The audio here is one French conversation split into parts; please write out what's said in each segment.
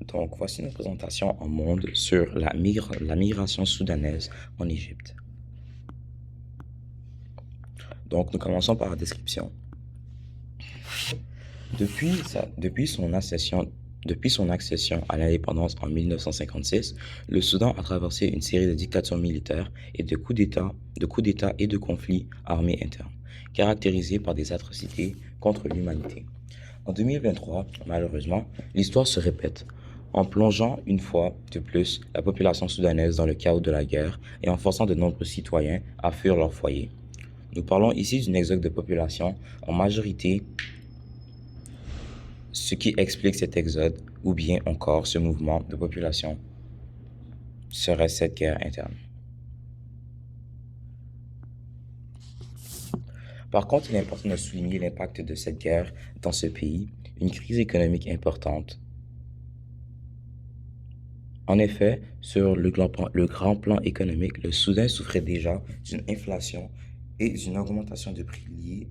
Donc, voici une présentation en monde sur la migration soudanaise en Égypte. Donc, nous commençons par la description. Depuis son accession à l'indépendance en 1956, le Soudan a traversé une série de dictatures militaires et de coups d'État et de conflits armés internes, caractérisés par des atrocités contre l'humanité. En 2023, malheureusement, l'histoire se répète, en plongeant une fois de plus la population soudanaise dans le chaos de la guerre et en forçant de nombreux citoyens à fuir leur foyer. Nous parlons ici d'une exode de population en majorité, ce qui explique cet exode, ou bien encore ce mouvement de population, serait cette guerre interne. Par contre, il est important de souligner l'impact de cette guerre dans ce pays, une crise économique importante. En effet, sur le grand plan économique, le Soudan souffrait déjà d'une inflation et d'une augmentation de prix liés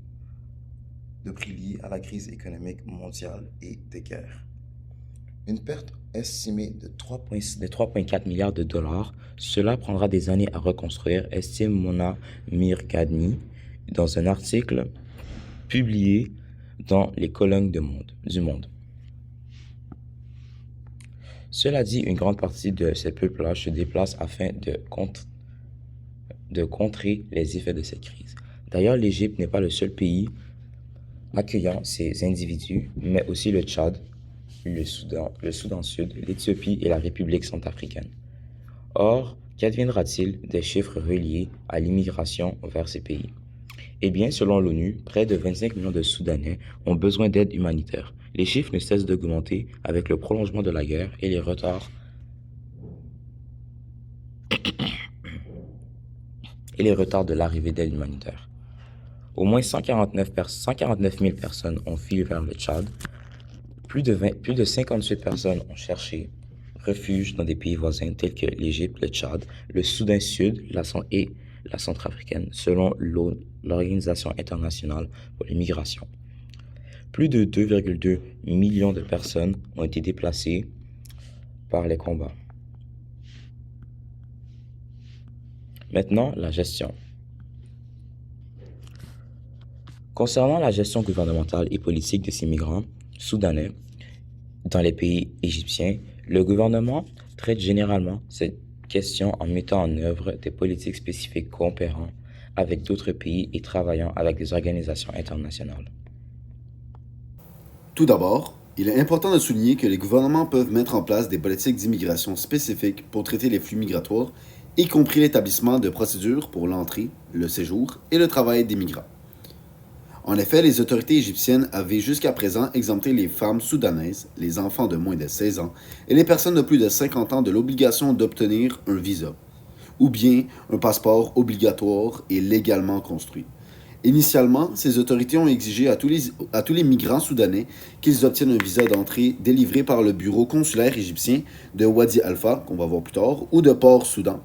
à la crise économique mondiale et des guerres. Une perte estimée de 3,4 milliards de dollars, cela prendra des années à reconstruire, estime Mona Mirgadni dans un article publié dans les colonnes du Monde. Cela dit, une grande partie de ces peuples-là se déplacent afin de contrer les effets de cette crise. D'ailleurs, l'Égypte n'est pas le seul pays accueillant ces individus, mais aussi le Tchad, le Soudan Sud, l'Éthiopie et la République centrafricaine. Or, qu'adviendra-t-il des chiffres reliés à l'immigration vers ces pays? Eh bien, selon l'ONU, près de 25 millions de Soudanais ont besoin d'aide humanitaire. Les chiffres ne cessent d'augmenter avec le prolongement de la guerre et les retards de l'arrivée d'aide humanitaire. Au moins 149 000 personnes ont fui vers le Tchad. Plus de 58 personnes ont cherché refuge dans des pays voisins tels que l'Égypte, le Tchad, le Soudan Sud et la Centrafricaine, selon l'Organisation internationale pour les migrations. Plus de 2,2 millions de personnes ont été déplacées par les combats. Maintenant, la gestion. Concernant la gestion gouvernementale et politique de ces migrants soudanais dans les pays égyptiens, le gouvernement traite généralement cette question en mettant en œuvre des politiques spécifiques coopérant avec d'autres pays et travaillant avec des organisations internationales. Tout d'abord, il est important de souligner que les gouvernements peuvent mettre en place des politiques d'immigration spécifiques pour traiter les flux migratoires, y compris l'établissement de procédures pour l'entrée, le séjour et le travail des migrants. En effet, les autorités égyptiennes avaient jusqu'à présent exempté les femmes soudanaises, les enfants de moins de 16 ans et les personnes de plus de 50 ans de l'obligation d'obtenir un visa, ou bien un passeport obligatoire et légalement construit. Initialement, ces autorités ont exigé à tous les migrants soudanais qu'ils obtiennent un visa d'entrée délivré par le bureau consulaire égyptien de Wadi Alpha, qu'on va voir plus tard, ou de Port-Soudan,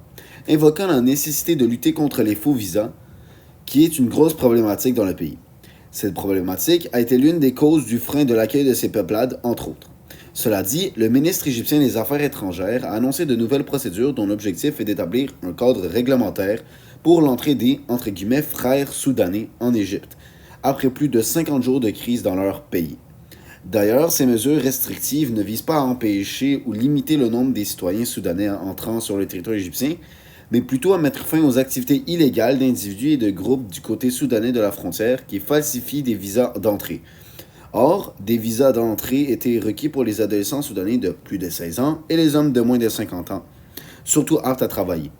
invoquant la nécessité de lutter contre les faux visas, qui est une grosse problématique dans le pays. Cette problématique a été l'une des causes du frein de l'accueil de ces peuplades, entre autres. Cela dit, le ministre égyptien des Affaires étrangères a annoncé de nouvelles procédures dont l'objectif est d'établir un cadre réglementaire pour l'entrée des « frères soudanais » en Égypte, après plus de 50 jours de crise dans leur pays. D'ailleurs, ces mesures restrictives ne visent pas à empêcher ou limiter le nombre des citoyens soudanais entrant sur le territoire égyptien, mais plutôt à mettre fin aux activités illégales d'individus et de groupes du côté soudanais de la frontière qui falsifient des visas d'entrée. Or, des visas d'entrée étaient requis pour les adolescents soudanais de plus de 16 ans et les hommes de moins de 50 ans, surtout aptes à travailler.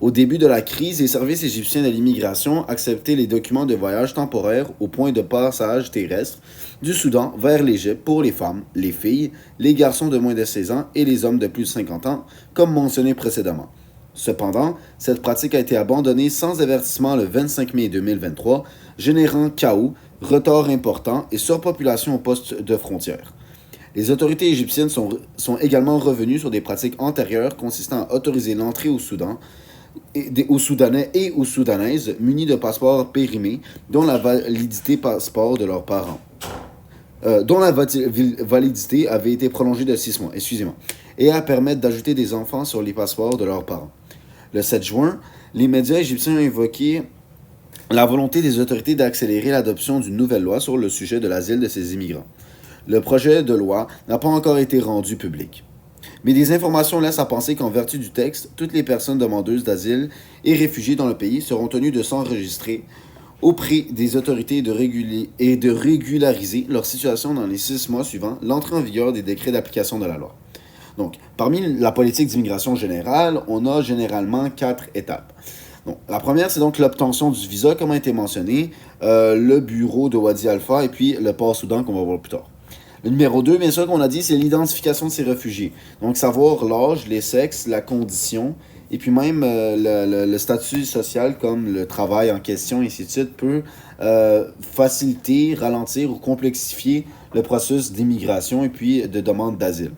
Au début de la crise, les services égyptiens de l'immigration acceptaient les documents de voyage temporaire au point de passage terrestre du Soudan vers l'Égypte pour les femmes, les filles, les garçons de moins de 16 ans et les hommes de plus de 50 ans, comme mentionné précédemment. Cependant, cette pratique a été abandonnée sans avertissement le 25 mai 2023, générant chaos, retard important et surpopulation au poste de frontière. Les autorités égyptiennes sont également revenues sur des pratiques antérieures consistant à autoriser l'entrée au Soudan aux Soudanais et aux Soudanaises munis de passeports périmés dont la validité passeport de leurs parents. dont la validité avait été prolongée de 6 mois, excusez-moi, et à permettre d'ajouter des enfants sur les passeports de leurs parents. Le 7 juin, les médias égyptiens ont évoqué la volonté des autorités d'accélérer l'adoption d'une nouvelle loi sur le sujet de l'asile de ces immigrants. Le projet de loi n'a pas encore été rendu public. Mais des informations laissent à penser qu'en vertu du texte, toutes les personnes demandeuses d'asile et réfugiés dans le pays seront tenues de s'enregistrer auprès des autorités et de régulariser leur situation dans les 6 mois suivant l'entrée en vigueur des décrets d'application de la loi. Donc, parmi la politique d'immigration générale, on a généralement 4 étapes. Donc, la première, c'est donc l'obtention du visa, comme a été mentionné, le bureau de Wadi Alpha et puis le port Soudan qu'on va voir plus tard. Le numéro 2, bien sûr, qu'on a dit, c'est l'identification de ces réfugiés. Donc, savoir l'âge, les sexes, la condition, et puis même le statut social, comme le travail en question, et ainsi de suite, peut faciliter, ralentir ou complexifier le processus d'immigration et puis de demande d'asile.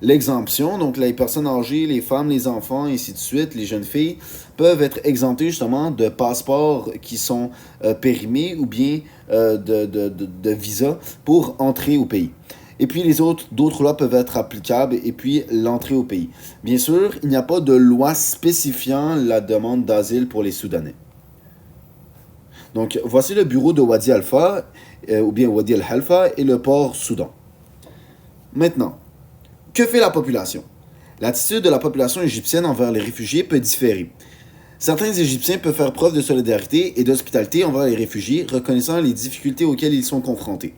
L'exemption, donc les personnes âgées, les femmes, les enfants, et ainsi de suite, les jeunes filles, peuvent être exemptées justement de passeports qui sont périmés ou bien de visas pour entrer au pays. Et puis d'autres lois peuvent être applicables et puis l'entrée au pays. Bien sûr, il n'y a pas de loi spécifiant la demande d'asile pour les Soudanais. Donc, voici le bureau de Wadi Alpha, ou bien Wadi al-Halfa, et le port Soudan. Maintenant, que fait la population? L'attitude de la population égyptienne envers les réfugiés peut différer. Certains Égyptiens peuvent faire preuve de solidarité et d'hospitalité envers les réfugiés, reconnaissant les difficultés auxquelles ils sont confrontés.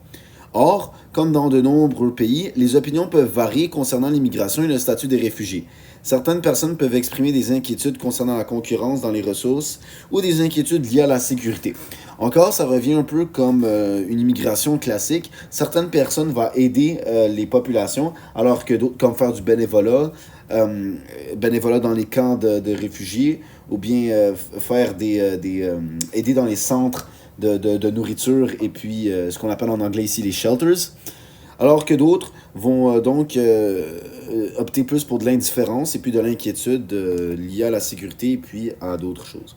Or, comme dans de nombreux pays, les opinions peuvent varier concernant l'immigration et le statut des réfugiés. Certaines personnes peuvent exprimer des inquiétudes concernant la concurrence dans les ressources ou des inquiétudes liées à la sécurité. Encore, ça revient un peu comme une immigration classique. Certaines personnes vont aider les populations, alors que d'autres, comme faire du bénévolat dans les camps de réfugiés, ou bien faire aider dans les centres de nourriture, et puis ce qu'on appelle en anglais ici les shelters. Alors que d'autres vont donc opter plus pour de l'indifférence et puis de l'inquiétude liée à la sécurité et puis à d'autres choses.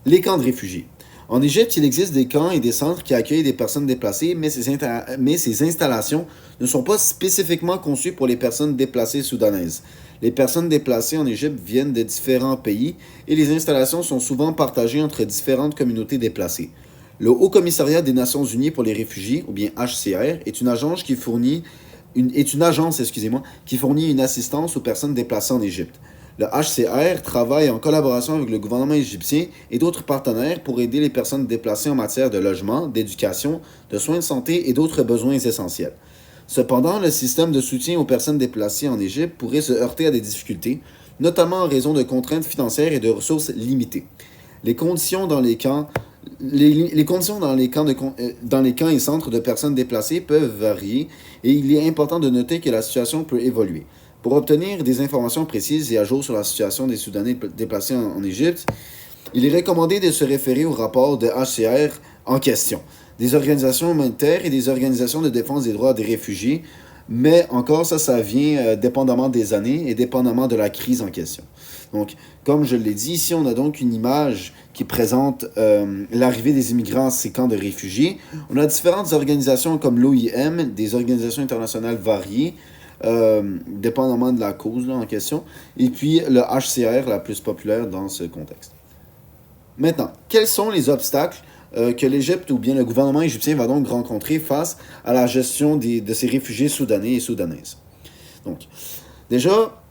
Les camps de réfugiés. En Égypte, il existe des camps et des centres qui accueillent des personnes déplacées, mais ces installations ne sont pas spécifiquement conçues pour les personnes déplacées soudanaises. Les personnes déplacées en Égypte viennent de différents pays et les installations sont souvent partagées entre différentes communautés déplacées. Le Haut Commissariat des Nations Unies pour les réfugiés, ou bien HCR, est une agence qui fournit une assistance aux personnes déplacées en Égypte. Le HCR travaille en collaboration avec le gouvernement égyptien et d'autres partenaires pour aider les personnes déplacées en matière de logement, d'éducation, de soins de santé et d'autres besoins essentiels. Cependant, le système de soutien aux personnes déplacées en Égypte pourrait se heurter à des difficultés, notamment en raison de contraintes financières et de ressources limitées. Les conditions dans les camps et centres de personnes déplacées peuvent varier et il est important de noter que la situation peut évoluer. Pour obtenir des informations précises et à jour sur la situation des Soudanais déplacés en Égypte, il est recommandé de se référer au rapport de HCR en question, des organisations humanitaires et des organisations de défense des droits des réfugiés, mais encore ça vient dépendamment des années et dépendamment de la crise en question. Donc, comme je l'ai dit, ici on a donc une image qui présente l'arrivée des immigrants à ces camps de réfugiés. On a différentes organisations comme l'OIM, des organisations internationales variées, dépendamment de la cause là, en question, et puis le HCR, la plus populaire dans ce contexte. Maintenant, quels sont les obstacles que l'Égypte ou bien le gouvernement égyptien va donc rencontrer face à la gestion de ces réfugiés soudanais et soudanaises? Donc, déjà,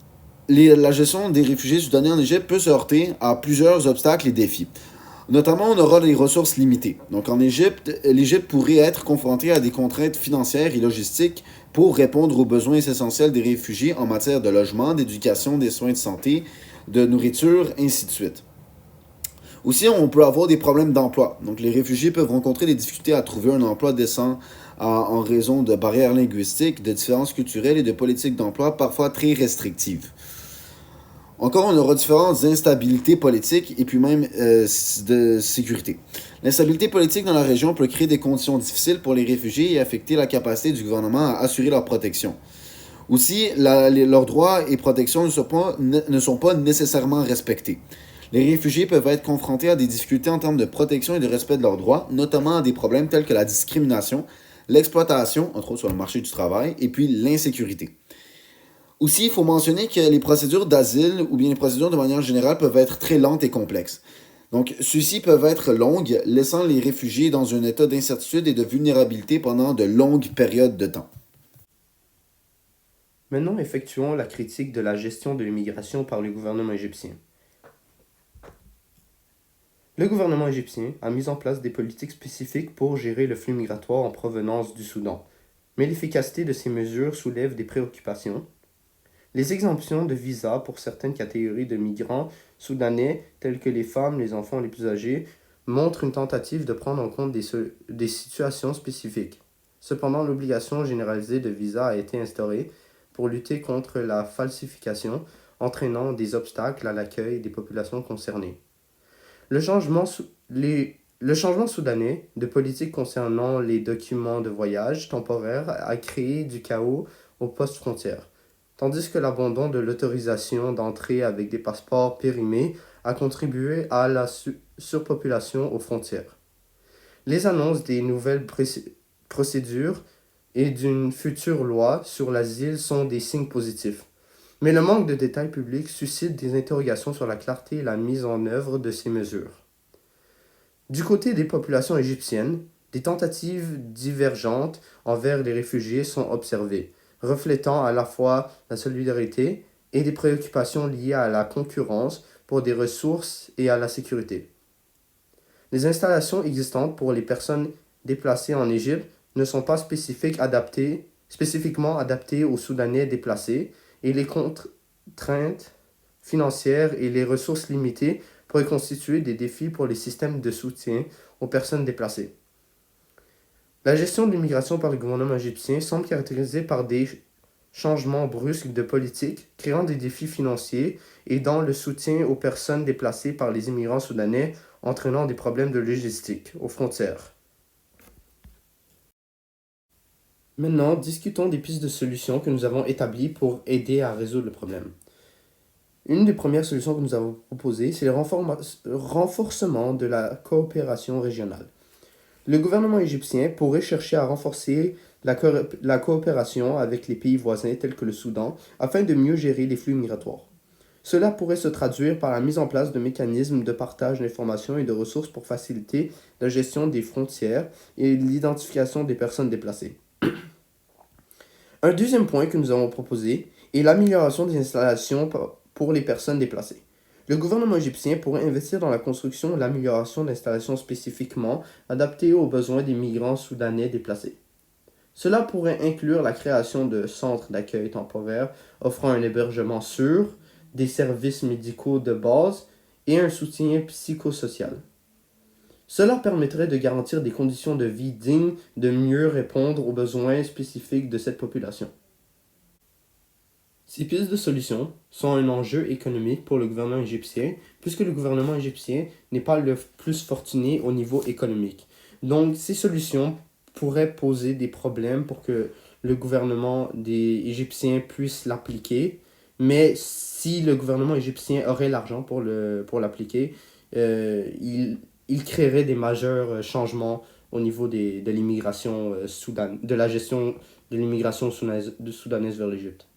la gestion des réfugiés soudanais en Égypte peut se heurter à plusieurs obstacles et défis. Notamment, on aura des ressources limitées. Donc, en Égypte, l'Égypte pourrait être confrontée à des contraintes financières et logistiques pour répondre aux besoins essentiels des réfugiés en matière de logement, d'éducation, des soins de santé, de nourriture, ainsi de suite. Aussi, on peut avoir des problèmes d'emploi. Donc, les réfugiés peuvent rencontrer des difficultés à trouver un emploi décent en raison de barrières linguistiques, de différences culturelles et de politiques d'emploi parfois très restrictives. Encore, on aura différentes instabilités politiques et puis même de sécurité. L'instabilité politique dans la région peut créer des conditions difficiles pour les réfugiés et affecter la capacité du gouvernement à assurer leur protection. Aussi, leurs droits et protections ne sont pas nécessairement respectés. Les réfugiés peuvent être confrontés à des difficultés en termes de protection et de respect de leurs droits, notamment à des problèmes tels que la discrimination, l'exploitation, entre autres sur le marché du travail, et puis l'insécurité. Aussi, il faut mentionner que les procédures d'asile ou bien les procédures de manière générale peuvent être très lentes et complexes. Donc, ceux-ci peuvent être longues, laissant les réfugiés dans un état d'incertitude et de vulnérabilité pendant de longues périodes de temps. Maintenant, effectuons la critique de la gestion de l'immigration par le gouvernement égyptien. Le gouvernement égyptien a mis en place des politiques spécifiques pour gérer le flux migratoire en provenance du Soudan, mais l'efficacité de ces mesures soulève des préoccupations. Les exemptions de visa pour certaines catégories de migrants soudanais, tels que les femmes, les enfants les plus âgés, montrent une tentative de prendre en compte des situations spécifiques. Cependant, l'obligation généralisée de visa a été instaurée pour lutter contre la falsification, entraînant des obstacles à l'accueil des populations concernées. Le changement, le changement soudanais de politique concernant les documents de voyage temporaires a créé du chaos aux postes frontières, tandis que l'abandon de l'autorisation d'entrée avec des passeports périmés a contribué à la surpopulation aux frontières. Les annonces des nouvelles procédures et d'une future loi sur l'asile sont des signes positifs. Mais le manque de détails publics suscite des interrogations sur la clarté et la mise en œuvre de ces mesures. Du côté des populations égyptiennes, des tentatives divergentes envers les réfugiés sont observées, reflétant à la fois la solidarité et des préoccupations liées à la concurrence pour des ressources et à la sécurité. Les installations existantes pour les personnes déplacées en Égypte ne sont pas spécifiquement adaptées aux Soudanais déplacés et les contraintes financières et les ressources limitées pourraient constituer des défis pour les systèmes de soutien aux personnes déplacées. La gestion de l'immigration par le gouvernement égyptien semble caractérisée par des changements brusques de politique, créant des défis financiers et dans le soutien aux personnes déplacées par les immigrants soudanais, entraînant des problèmes de logistique aux frontières. Maintenant, discutons des pistes de solutions que nous avons établies pour aider à résoudre le problème. Une des premières solutions que nous avons proposées, c'est le renforcement de la coopération régionale. Le gouvernement égyptien pourrait chercher à renforcer la coopération avec les pays voisins tels que le Soudan afin de mieux gérer les flux migratoires. Cela pourrait se traduire par la mise en place de mécanismes de partage d'informations et de ressources pour faciliter la gestion des frontières et l'identification des personnes déplacées. Un deuxième point que nous avons proposé est l'amélioration des installations pour les personnes déplacées. Le gouvernement égyptien pourrait investir dans la construction et l'amélioration d'installations spécifiquement adaptées aux besoins des migrants soudanais déplacés. Cela pourrait inclure la création de centres d'accueil temporaires offrant un hébergement sûr, des services médicaux de base et un soutien psychosocial. Cela permettrait de garantir des conditions de vie dignes, de mieux répondre aux besoins spécifiques de cette population. Ces pistes de solutions sont un enjeu économique pour le gouvernement égyptien, puisque le gouvernement égyptien n'est pas le plus fortuné au niveau économique. Donc, ces solutions pourraient poser des problèmes pour que le gouvernement des Égyptiens puisse l'appliquer, mais si le gouvernement égyptien aurait l'argent pour l'appliquer, il créerait des majeurs changements au niveau de l'immigration de la gestion de l'immigration soudanaise vers l'Égypte.